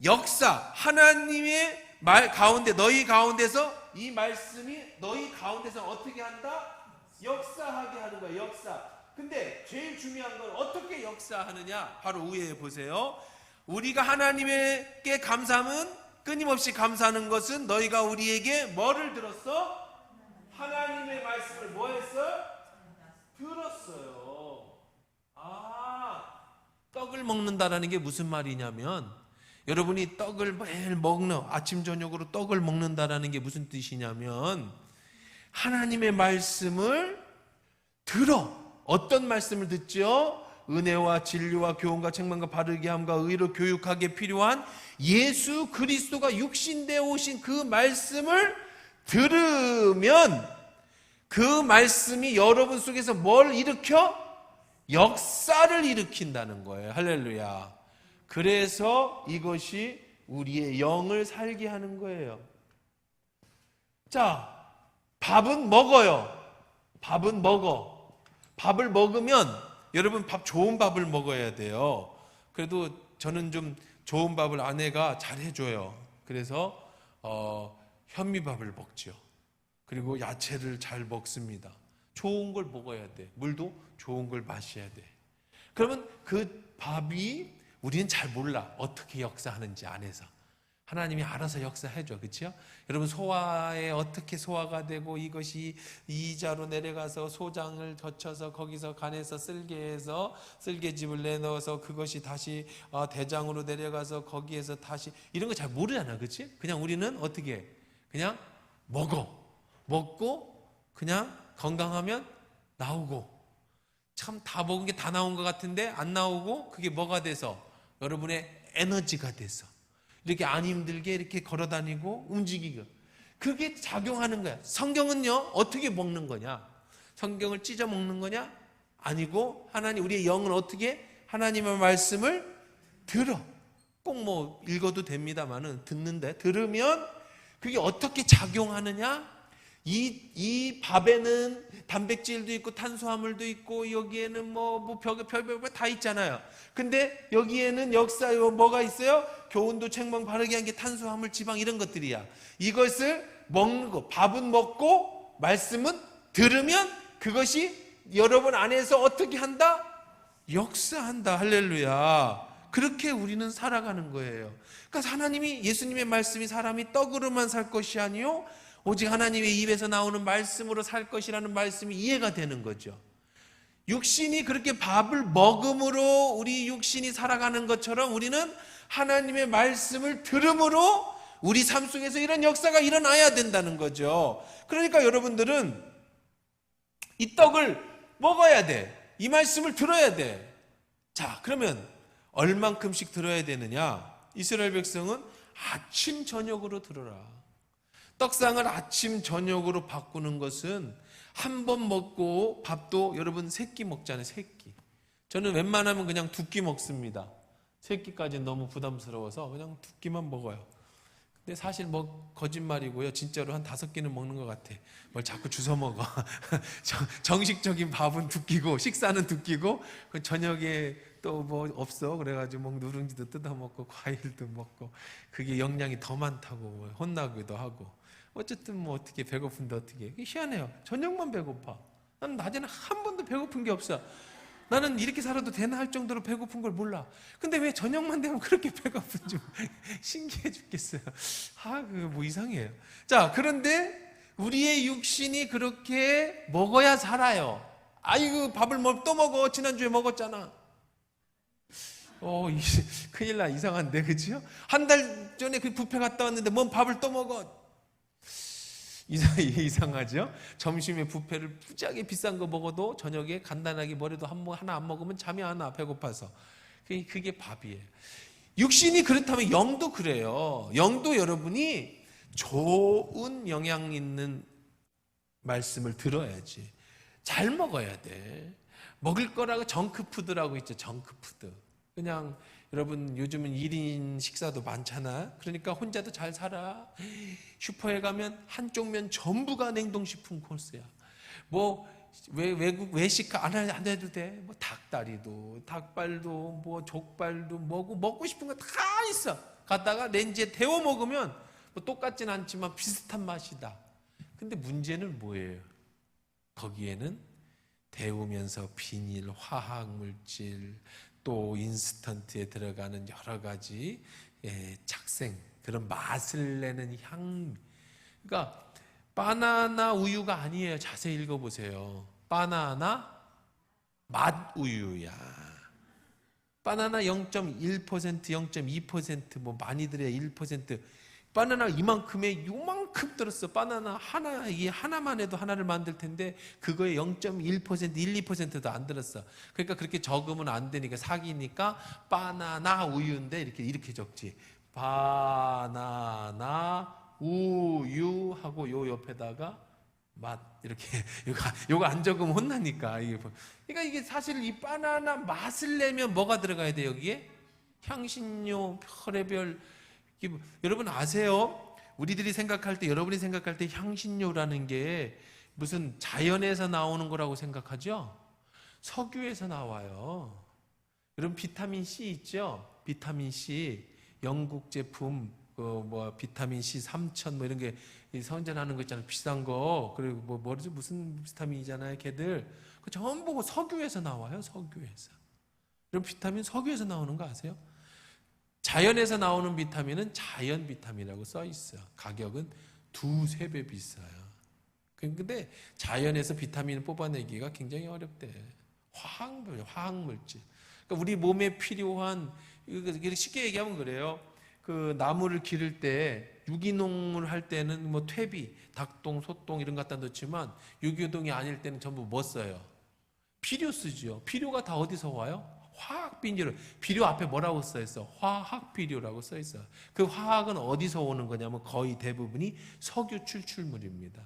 [SPEAKER 1] 역사, 하나님의 말 가운데, 너희 가운데서 이 말씀이 너희 가운데서 어떻게 한다? 역사하게 하는 거예요. 역사. 근데 제일 중요한 건 어떻게 역사하느냐? 바로 위에 보세요. 우리가 하나님께 감사함은, 끊임없이 감사하는 것은 너희가 우리에게 뭐를 들었어? 하나님의 말씀을 뭐 했어요? 들었어요. 떡을 먹는다라는 게 무슨 말이냐면, 여러분이 떡을 매일 먹는, 아침 저녁으로 떡을 먹는다라는 게 무슨 뜻이냐면, 하나님의 말씀을 들어. 어떤 말씀을 듣죠? 은혜와 진리와 교훈과 책망과 바르게 함과 의로 교육하기에 필요한 예수 그리스도가 육신되어 오신 그 말씀을 들으면, 그 말씀이 여러분 속에서 뭘 일으켜? 역사를 일으킨다는 거예요. 할렐루야. 그래서 이것이 우리의 영을 살게 하는 거예요. 자, 밥은 먹어요. 밥은 먹어. 밥을 먹으면, 여러분 밥, 좋은 밥을 먹어야 돼요. 그래도 저는 좀 좋은 밥을 아내가 잘 해줘요. 그래서 현미밥을 먹죠. 그리고 야채를 잘 먹습니다. 좋은 걸 먹어야 돼. 물도 좋은 걸 마셔야 돼. 그러면 그 밥이 우리는 잘 몰라. 어떻게 역사하는지 안에서. 하나님이 알아서 역사해줘. 그렇죠? 여러분 소화에 어떻게 소화가 되고 이것이 이자로 내려가서 소장을 거쳐서 거기서 간에서 쓸개해서 쓸개즙을 내넣어서 그것이 다시 대장으로 내려가서 거기에서 다시 이런 거 잘 모르잖아. 그렇지? 그냥 우리는 어떻게 해? 그냥 먹고 그냥 건강하면 나오고 참 다 먹은 게 다 나온 것 같은데 안 나오고 그게 뭐가 돼서 여러분의 에너지가 돼서 이렇게 안 힘들게 이렇게 걸어다니고 움직이고 그게 작용하는 거야. 성경은요 어떻게 먹는 거냐? 성경을 찢어 먹는 거냐? 아니고 하나님 우리의 영은 어떻게 하나님의 말씀을 들어. 꼭 뭐 읽어도 됩니다만은 듣는데 들으면 그게 어떻게 작용하느냐? 이 밥에는 단백질도 있고 탄수화물도 있고 여기에는 뭐 별별 다 있잖아요. 근데 여기에는 역사 뭐가 있어요? 교훈도 책망 바르게 한 게 탄수화물, 지방 이런 것들이야. 이것을 먹는 거, 밥은 먹고 말씀은 들으면 그것이 여러분 안에서 어떻게 한다? 역사한다. 할렐루야. 그렇게 우리는 살아가는 거예요. 그러니까 하나님이 예수님의 말씀이 사람이 떡으로만 살 것이 아니요 오직 하나님의 입에서 나오는 말씀으로 살 것이라는 말씀이 이해가 되는 거죠. 육신이 그렇게 밥을 먹음으로 우리 육신이 살아가는 것처럼 우리는 하나님의 말씀을 들음으로 우리 삶 속에서 이런 역사가 일어나야 된다는 거죠. 그러니까 여러분들은 이 떡을 먹어야 돼. 이 말씀을 들어야 돼. 자, 그러면 얼만큼씩 들어야 되느냐? 이스라엘 백성은 아침 저녁으로 들어라. 떡상을 아침 저녁으로 바꾸는 것은 한 번 먹고 밥도 여러분 3끼 먹잖아요. 3끼. 저는 웬만하면 그냥 2끼 먹습니다. 3끼까지는 너무 부담스러워서 그냥 2끼만 먹어요. 근데 사실 뭐 거짓말이고요. 진짜로 한 5끼는 먹는 것 같아. 뭘 자꾸 주워 먹어. 정식적인 밥은 2끼고 식사는 2끼고 저녁에 또 뭐 없어. 그래가지고 뭐 누룽지도 뜯어 먹고 과일도 먹고 그게 영양이 더 많다고 혼나기도 하고. 어쨌든 뭐 어떻게 배고픈데 어떻게 희한해요. 저녁만 배고파. 나는 낮에는 한 번도 배고픈 게 없어. 나는 이렇게 살아도 되나 할 정도로 배고픈 걸 몰라. 근데 왜 저녁만 되면 그렇게 배고픈지 신기해 죽겠어요. 뭐 이상해요. 자, 그런데 우리의 육신이 그렇게 먹어야 살아요. 아이고 밥을 또 먹어. 지난주에 먹었잖아. 큰일 나. 이상한데 그죠? 한 달 전에 그 뷔페 갔다 왔는데 뭔 밥을 또 먹어. 이상하죠? 점심에 뷔페를 부지하게 비싼 거 먹어도 저녁에 간단하게 뭐라도 하나 안 먹으면 잠이 안 와. 배고파서. 그게 밥이에요. 육신이 그렇다면 영도 그래요. 영도 여러분이 좋은 영향 있는 말씀을 들어야지. 잘 먹어야 돼. 먹을 거라고 정크푸드라고 있죠. 정크푸드. 그냥 여러분 요즘은 1인 식사도 많잖아. 그러니까 혼자도 잘 살아. 슈퍼에 가면 한쪽 면 전부가 냉동식품 코스야. 뭐 외식 안 해도 돼. 뭐 닭다리도 닭발도 뭐 족발도 먹고 싶은 거 다 있어. 갔다가 렌즈에 데워 먹으면 뭐 똑같진 않지만 비슷한 맛이다. 근데 문제는 뭐예요? 거기에는 데우면서 비닐, 화학물질 또 인스턴트에 들어가는 여러 가지 착생, 그런 맛을 내는 향. 그러니까 바나나 우유가 아니에요. 자세히 읽어보세요. 바나나 맛우유야. 바나나 0.1%, 0.2% 뭐 많이들이야 1%. 바나나 이만큼에 요만큼 들었어. 바나나 하나만 해도 하나를 만들 텐데 그거에 0.1%, 1, 2%도 안 들었어. 그러니까 그렇게 적으면 안 되니까 사기니까 바나나 우유인데 이렇게 적지. 바나나 우유 하고 요 옆에다가 맛 이렇게 요거 안 적으면 혼나니까. 그러니까 이게 사실 이 바나나 맛을 내면 뭐가 들어가야 돼 여기에? 향신료 별의별. 여러분 아세요? 우리들이 생각할 때 여러분이 생각할 때 향신료라는 게 무슨 자연에서 나오는 거라고 생각하죠? 석유에서 나와요. 여러분 비타민 C 있죠? 비타민 C 영국 제품 비타민 C 3000 이런 게 선전하는 거 있잖아요. 비싼 거. 그리고 뭐지 무슨 비타민이잖아요. 걔들. 그 전부 석유에서 나와요. 석유에서. 그럼 비타민 석유에서 나오는 거 아세요? 자연에서 나오는 비타민은 자연 비타민이라고 써 있어요. 가격은 2~3배 비싸요. 근데 자연에서 비타민을 뽑아내기가 굉장히 어렵대. 화학물질. 그러니까 우리 몸에 필요한, 쉽게 얘기하면 그래요. 그 나무를 기를 때 유기농을 할 때는 퇴비, 닭똥, 소똥 이런 거 갖다 넣지만 유기농이 아닐 때는 전부 뭐 써요? 비료 쓰죠. 비료가 다 어디서 와요? 화학 비료. 비료 앞에 뭐라고 써 있어? 화학 비료라고 써 있어. 그 화학은 어디서 오는 거냐면 거의 대부분이 석유 추출물입니다.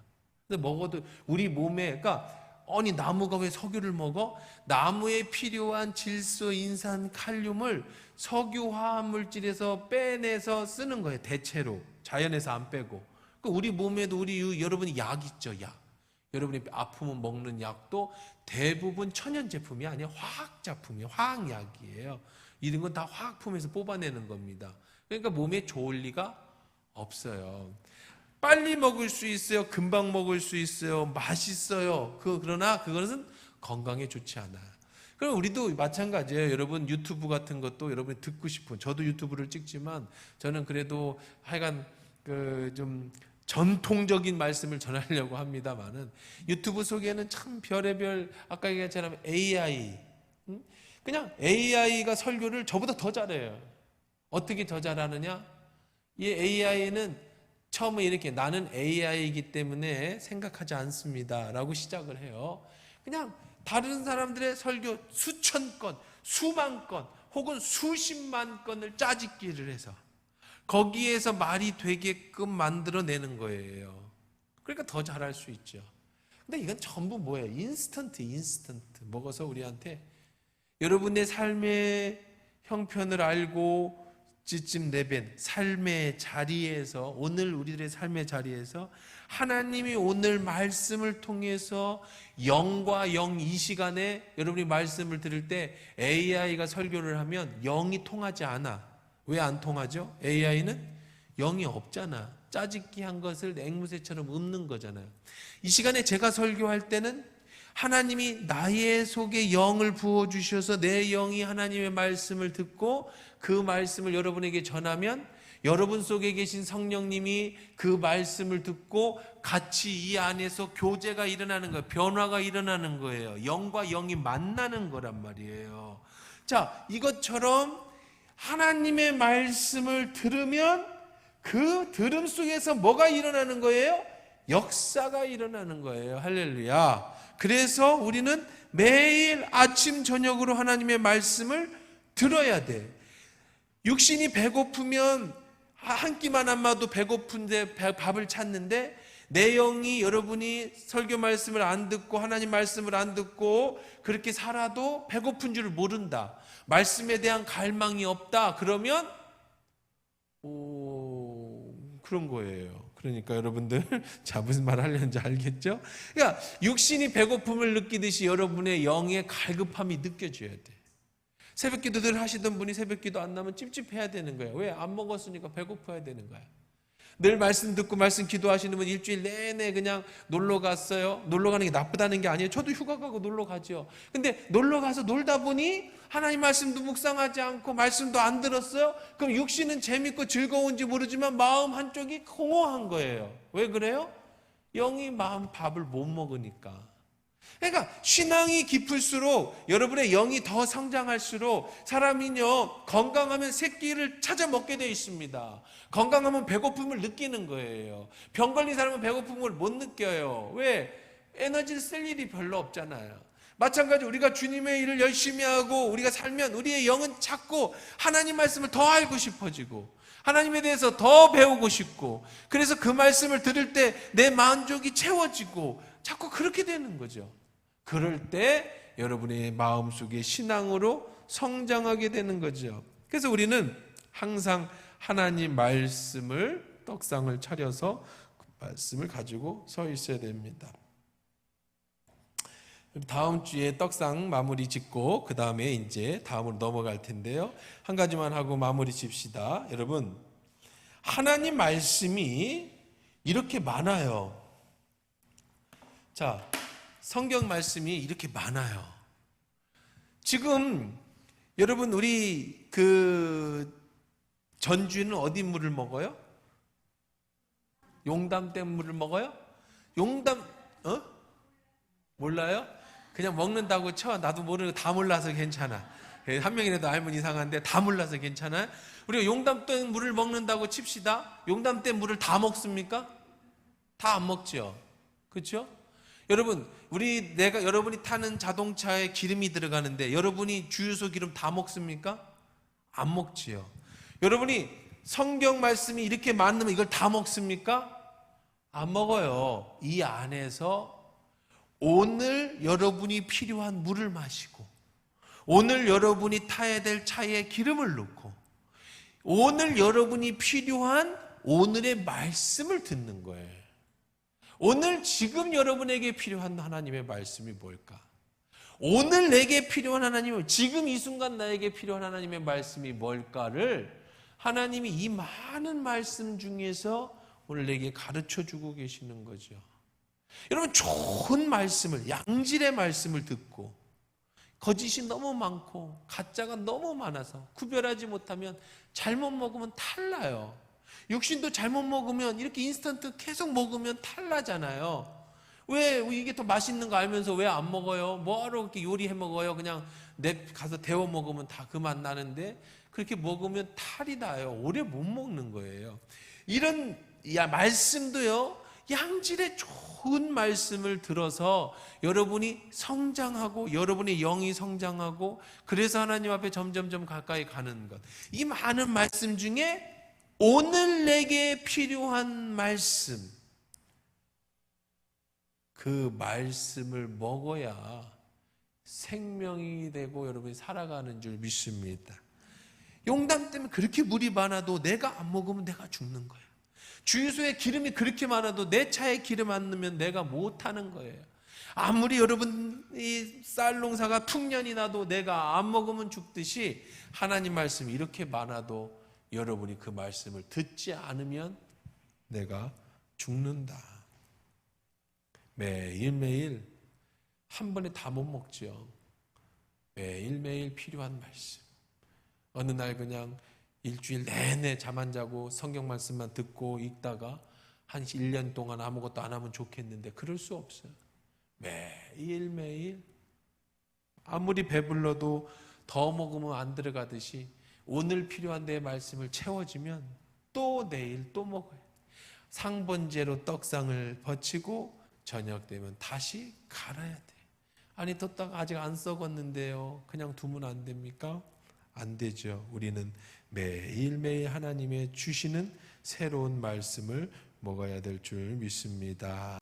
[SPEAKER 1] 근데 먹어도 우리 몸에, 그러니까 아니 나무가 왜 석유를 먹어? 나무에 필요한 질소, 인산, 칼륨을 석유 화학 물질에서 빼내서 쓰는 거예요. 대체로 자연에서 안 빼고. 그러니까 우리 몸에도 여러분이 약 있죠, 약. 여러분이 아프면 먹는 약도 대부분 천연 제품이 아니라 화학 제품이에요. 화학약이에요. 이런 건 다 화학품에서 뽑아내는 겁니다. 그러니까 몸에 좋을 리가 없어요. 빨리 먹을 수 있어요. 금방 먹을 수 있어요. 맛있어요. 그러나 그것은 건강에 좋지 않아요. 그럼 우리도 마찬가지예요. 여러분 유튜브 같은 것도 여러분이 듣고 싶은, 저도 유튜브를 찍지만 저는 그래도 하여간 좀 전통적인 말씀을 전하려고 합니다만은 유튜브 속에는 참 별의별, 아까 얘기했처럼 AI, 그냥 AI가 설교를 저보다 더 잘해요. 어떻게 더 잘하느냐? 이 AI는 처음에 이렇게 나는 AI이기 때문에 생각하지 않습니다 라고 시작을 해요. 그냥 다른 사람들의 설교 수천 건, 수만 건 혹은 수십만 건을 짜집기를 해서 거기에서 말이 되게끔 만들어내는 거예요. 그러니까 더 잘할 수 있죠. 근데 이건 전부 뭐예요? 인스턴트. 먹어서 우리한테 여러분의 삶의 형편을 알고 지금 내뱉 삶의 자리에서, 오늘 우리들의 삶의 자리에서 하나님이 오늘 말씀을 통해서 영과 영, 이 시간에 여러분이 말씀을 들을 때 AI가 설교를 하면 영이 통하지 않아. 왜 안 통하죠? AI는 영이 없잖아. 짜집기 한 것을 앵무새처럼 읊는 거잖아요. 이 시간에 제가 설교할 때는 하나님이 나의 속에 영을 부어주셔서 내 영이 하나님의 말씀을 듣고 그 말씀을 여러분에게 전하면 여러분 속에 계신 성령님이 그 말씀을 듣고 같이 이 안에서 교제가 일어나는 거예요. 변화가 일어나는 거예요. 영과 영이 만나는 거란 말이에요. 자, 이것처럼 하나님의 말씀을 들으면 그 들음 속에서 뭐가 일어나는 거예요? 역사가 일어나는 거예요. 할렐루야. 그래서 우리는 매일 아침 저녁으로 하나님의 말씀을 들어야 돼. 육신이 배고프면 한 끼만 안 마도 배고픈데 밥을 찾는데, 내 영이 여러분이 설교 말씀을 안 듣고 하나님 말씀을 안 듣고 그렇게 살아도 배고픈 줄 모른다, 말씀에 대한 갈망이 없다, 그러면 그런 거예요. 그러니까 여러분들 자, 무슨 말 하려는지 알겠죠? 그러니까 육신이 배고픔을 느끼듯이 여러분의 영의 갈급함이 느껴져야 돼. 새벽기도 늘 하시던 분이 새벽기도 안 나면 찝찝해야 되는 거예요. 왜? 안 먹었으니까 배고파야 되는 거야. 늘 말씀 듣고 말씀 기도하시는 분 일주일 내내 그냥 놀러 갔어요. 놀러 가는 게 나쁘다는 게 아니에요. 저도 휴가 가고 놀러 가죠. 근데 놀러 가서 놀다 보니 하나님 말씀도 묵상하지 않고 말씀도 안 들었어요. 그럼 육신은 재밌고 즐거운지 모르지만 마음 한쪽이 공허한 거예요. 왜 그래요? 영이 마음 밥을 못 먹으니까. 그러니까 신앙이 깊을수록, 여러분의 영이 더 성장할수록 사람이요 건강하면 새끼를 찾아 먹게 되어 있습니다. 건강하면 배고픔을 느끼는 거예요. 병 걸린 사람은 배고픔을 못 느껴요. 왜? 에너지를 쓸 일이 별로 없잖아요. 마찬가지로 우리가 주님의 일을 열심히 하고 우리가 살면 우리의 영은 자꾸 하나님 말씀을 더 알고 싶어지고 하나님에 대해서 더 배우고 싶고, 그래서 그 말씀을 들을 때 내 만족이 채워지고 자꾸 그렇게 되는 거죠. 그럴 때 여러분의 마음속에 신앙으로 성장하게 되는 거죠. 그래서 우리는 항상 하나님 말씀을, 떡상을 차려서 그 말씀을 가지고 서 있어야 됩니다. 다음 주에 떡상 마무리 짓고 그 다음에 이제 다음으로 넘어갈 텐데요. 한 가지만 하고 마무리 짓시다. 여러분, 하나님 말씀이 이렇게 많아요. 자, 성경 말씀이 이렇게 많아요. 지금 여러분 우리 전주는 어디 물을 먹어요? 용담댐 물을 먹어요? 용담 몰라요? 그냥 먹는다고 쳐. 나도 모르고 다 몰라서 괜찮아. 한 명이라도 알면 이상한데 다 몰라서 괜찮아요. 우리가 용담댐 물을 먹는다고 칩시다. 용담댐 물을 다 먹습니까? 다 안 먹죠. 그렇죠? 여러분, 여러분이 타는 자동차에 기름이 들어가는데 여러분이 주유소 기름 다 먹습니까? 안 먹지요. 여러분이 성경 말씀이 이렇게 많으면 이걸 다 먹습니까? 안 먹어요. 이 안에서 오늘 여러분이 필요한 물을 마시고, 오늘 여러분이 타야 될 차에 기름을 넣고, 오늘 여러분이 필요한 오늘의 말씀을 듣는 거예요. 오늘 지금 여러분에게 필요한 하나님의 말씀이 뭘까? 오늘 내게 필요한 하나님은, 지금 이 순간 나에게 필요한 하나님의 말씀이 뭘까를 하나님이 이 많은 말씀 중에서 오늘 내게 가르쳐 주고 계시는 거죠. 여러분, 좋은 말씀을, 양질의 말씀을 듣고 거짓이 너무 많고 가짜가 너무 많아서 구별하지 못하면 잘못 먹으면 탈나요. 육신도 잘못 먹으면, 이렇게 인스턴트 계속 먹으면 탈나잖아요. 왜 이게 더 맛있는 거 알면서 왜 안 먹어요? 뭐하러 이렇게 요리해 먹어요? 그냥 가서 데워 먹으면 다 그 맛 나는데, 그렇게 먹으면 탈이 나요. 오래 못 먹는 거예요. 이런 말씀도요, 양질의 좋은 말씀을 들어서 여러분이 성장하고 여러분의 영이 성장하고, 그래서 하나님 앞에 점점점 가까이 가는 것. 이 많은 말씀 중에 오늘 내게 필요한 말씀, 그 말씀을 먹어야 생명이 되고 여러분이 살아가는 줄 믿습니다. 용담 때문에 그렇게 물이 많아도 내가 안 먹으면 내가 죽는 거예요. 주유소에 기름이 그렇게 많아도 내 차에 기름 안 넣으면 내가 못 타는 거예요. 아무리 여러분이 쌀 농사가 풍년이 나도 내가 안 먹으면 죽듯이, 하나님 말씀이 이렇게 많아도 여러분이 그 말씀을 듣지 않으면 내가 죽는다. 매일매일 한 번에 다 못 먹죠. 매일매일 필요한 말씀. 어느 날 그냥 일주일 내내 잠 안 자고 성경 말씀만 듣고 읽다가 한 1년 동안 아무것도 안 하면 좋겠는데 그럴 수 없어요. 매일매일 아무리 배불러도 더 먹으면 안 들어가듯이 오늘 필요한 내 말씀을 채워지면 또 내일 또 먹어요. 상번제로 떡상을 버치고 저녁 되면 다시 갈아야 돼. 아니, 떡 아직 안 썩었는데요, 그냥 두면 안 됩니까? 안 되죠. 우리는 매일매일 하나님의 주시는 새로운 말씀을 먹어야 될 줄 믿습니다.